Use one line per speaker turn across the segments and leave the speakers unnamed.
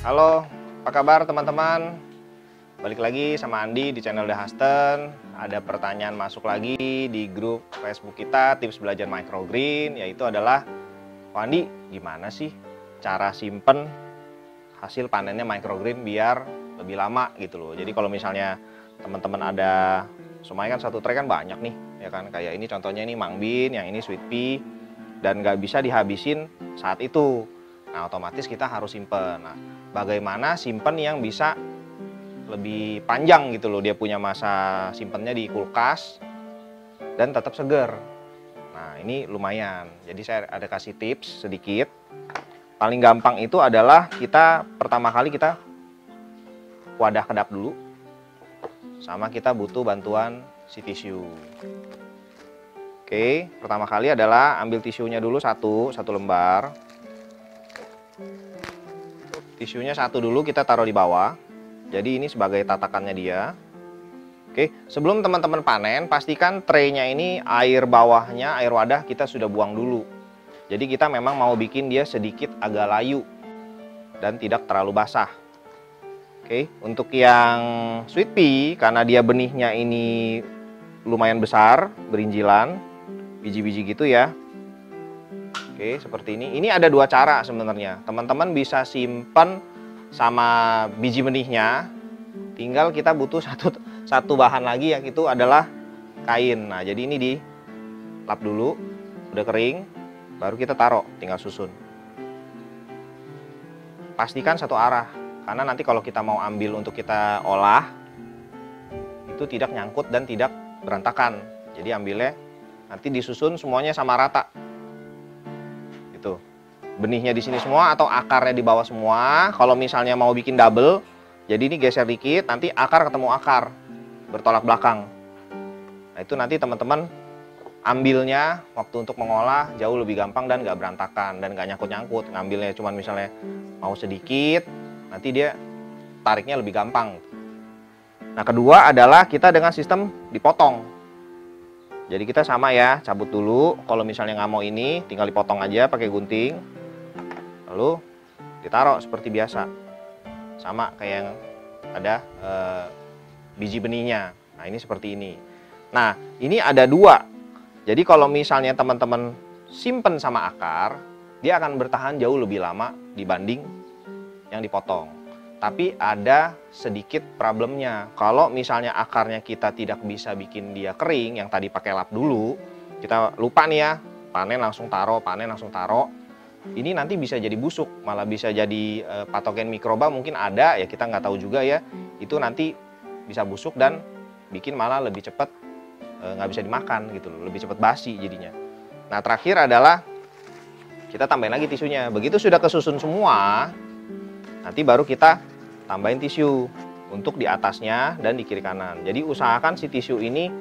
Halo, apa kabar teman-teman? Balik lagi sama Andi di channel The Hasten. Ada pertanyaan masuk lagi di grup Facebook kita, tips belajar microgreen, yaitu adalah, Pak Andi, gimana sih cara simpen hasil panennya microgreen biar lebih lama gitu loh. Jadi kalau misalnya teman-teman ada, semuanya kan satu tray kan banyak nih, ya kan? Kayak ini contohnya ini mung bean, yang ini sweet pea, dan nggak bisa dihabisin saat itu. Nah, otomatis kita harus simpen. Nah, bagaimana simpen yang bisa lebih panjang gitu loh, dia punya masa simpennya di kulkas dan tetap seger. Nah, ini lumayan. Jadi saya ada kasih tips sedikit. Paling gampang itu adalah kita pertama kali kita wadah kedap dulu. Sama kita butuh bantuan si tisu. Oke, pertama kali adalah ambil tisunya dulu satu lembar. Tisunya satu dulu kita taruh di bawah. Jadi ini sebagai tatakannya dia. Oke, sebelum teman-teman panen, pastikan traynya ini air bawahnya, air wadah kita sudah buang dulu. Jadi kita memang mau bikin dia sedikit agak layu dan tidak terlalu basah. Oke, untuk yang sweet pea, karena dia benihnya ini lumayan besar, berinjilan, biji-biji gitu ya. Oke, seperti ini. Ini ada dua cara sebenarnya. Teman-teman bisa simpan sama biji benihnya. Tinggal kita butuh satu bahan lagi, yang itu adalah kain. Nah, jadi ini dilap dulu, udah kering, baru kita taruh, tinggal susun. Pastikan satu arah, karena nanti kalau kita mau ambil untuk kita olah, itu tidak nyangkut dan tidak berantakan. Jadi ambilnya nanti disusun semuanya sama rata. Gitu. Benihnya di sini semua atau akarnya di bawah semua. Kalau misalnya mau bikin double, jadi ini geser dikit, nanti akar ketemu akar, bertolak belakang. Nah, itu nanti teman-teman ambilnya waktu untuk mengolah jauh lebih gampang dan nggak berantakan dan nggak nyangkut-nyangkut. Ngambilnya cuman misalnya mau sedikit, nanti dia tariknya lebih gampang. Nah, kedua adalah kita dengan sistem dipotong. Jadi kita sama ya, cabut dulu. Kalau misalnya nggak mau ini, tinggal dipotong aja pakai gunting. Lalu ditaruh seperti biasa. Sama kayak yang ada biji benihnya. Nah, ini seperti ini. Nah, ini ada dua. Jadi kalau misalnya teman-teman simpen sama akar, dia akan bertahan jauh lebih lama dibanding yang dipotong. Tapi ada sedikit problemnya. Kalau misalnya akarnya kita tidak bisa bikin dia kering, yang tadi pakai lap dulu, kita lupa nih ya, panen langsung taruh, panen langsung taruh. Ini nanti bisa jadi busuk, malah bisa jadi patogen mikroba mungkin ada, ya kita nggak tahu juga ya. Itu nanti bisa busuk dan bikin malah lebih cepat nggak bisa dimakan gitu loh, lebih cepat basi jadinya. Nah, terakhir adalah kita tambahin lagi tisunya. Begitu sudah kesusun semua, nanti baru kita tambahin tisu untuk di atasnya dan di kiri kanan. Jadi usahakan si tisu ini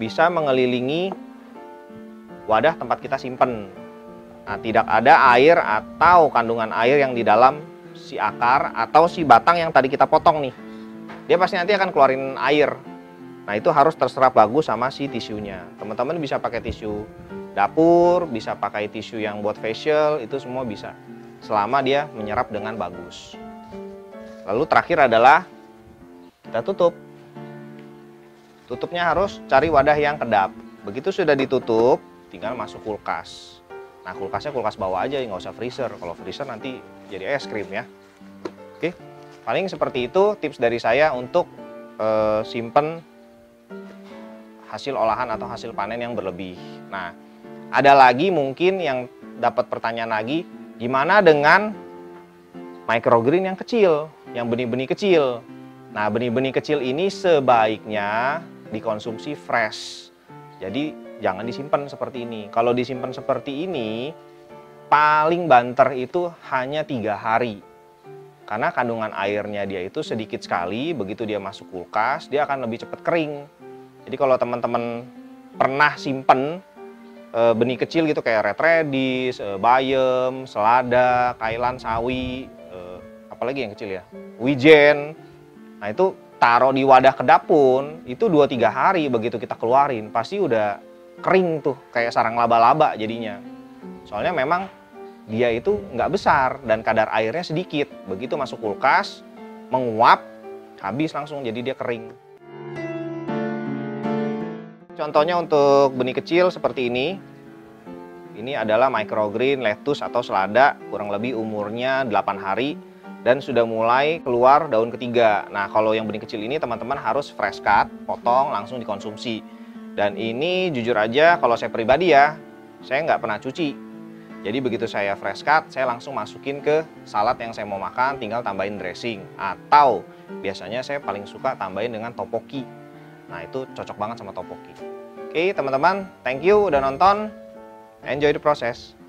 bisa mengelilingi wadah tempat kita simpen. Nah, tidak ada air atau kandungan air yang di dalam si akar atau si batang yang tadi kita potong nih. Dia pasti nanti akan keluarin air. Nah, itu harus terserap bagus sama si tisunya. Teman-teman bisa pakai tisu dapur, bisa pakai tisu yang buat facial, itu semua bisa. Selama dia menyerap dengan bagus. Lalu terakhir adalah kita tutup. Tutupnya harus cari wadah yang kedap. Begitu sudah ditutup, tinggal masuk kulkas. Nah, kulkasnya kulkas bawah aja, nggak usah freezer. Kalau freezer nanti jadi es krim ya. Oke, paling seperti itu tips dari saya untuk simpen hasil olahan atau hasil panen yang berlebih. Nah, ada lagi mungkin yang dapat pertanyaan lagi, gimana dengan microgreen yang kecil, yang benih-benih kecil. Nah, benih-benih kecil ini sebaiknya dikonsumsi fresh. Jadi jangan disimpan seperti ini. Kalau disimpan seperti ini, paling banter itu hanya 3 hari. Karena kandungan airnya dia itu sedikit sekali, begitu dia masuk kulkas, dia akan lebih cepat kering. Jadi kalau teman-teman pernah simpen benih kecil gitu kayak red radish, bayam, selada, kailan, sawi, apalagi yang kecil ya, wijen. Nah, itu taruh di wadah kedap pun itu 2-3 hari, begitu kita keluarin pasti udah kering tuh kayak sarang laba-laba jadinya. Soalnya memang dia itu nggak besar dan kadar airnya sedikit. Begitu masuk kulkas, menguap, habis langsung, jadi dia kering. Contohnya untuk benih kecil seperti ini. Ini adalah microgreen lettuce atau selada, kurang lebih umurnya 8 hari dan sudah mulai keluar daun ketiga. Nah, kalau yang benih kecil ini teman-teman harus fresh cut, potong, langsung dikonsumsi. Dan ini jujur aja kalau saya pribadi ya, saya nggak pernah cuci. Jadi begitu saya fresh cut, saya langsung masukin ke salad yang saya mau makan, tinggal tambahin dressing. Atau biasanya saya paling suka tambahin dengan tteokbokki. Nah, itu cocok banget sama tteokbokki. Oke teman-teman, thank you udah nonton. Enjoy the process.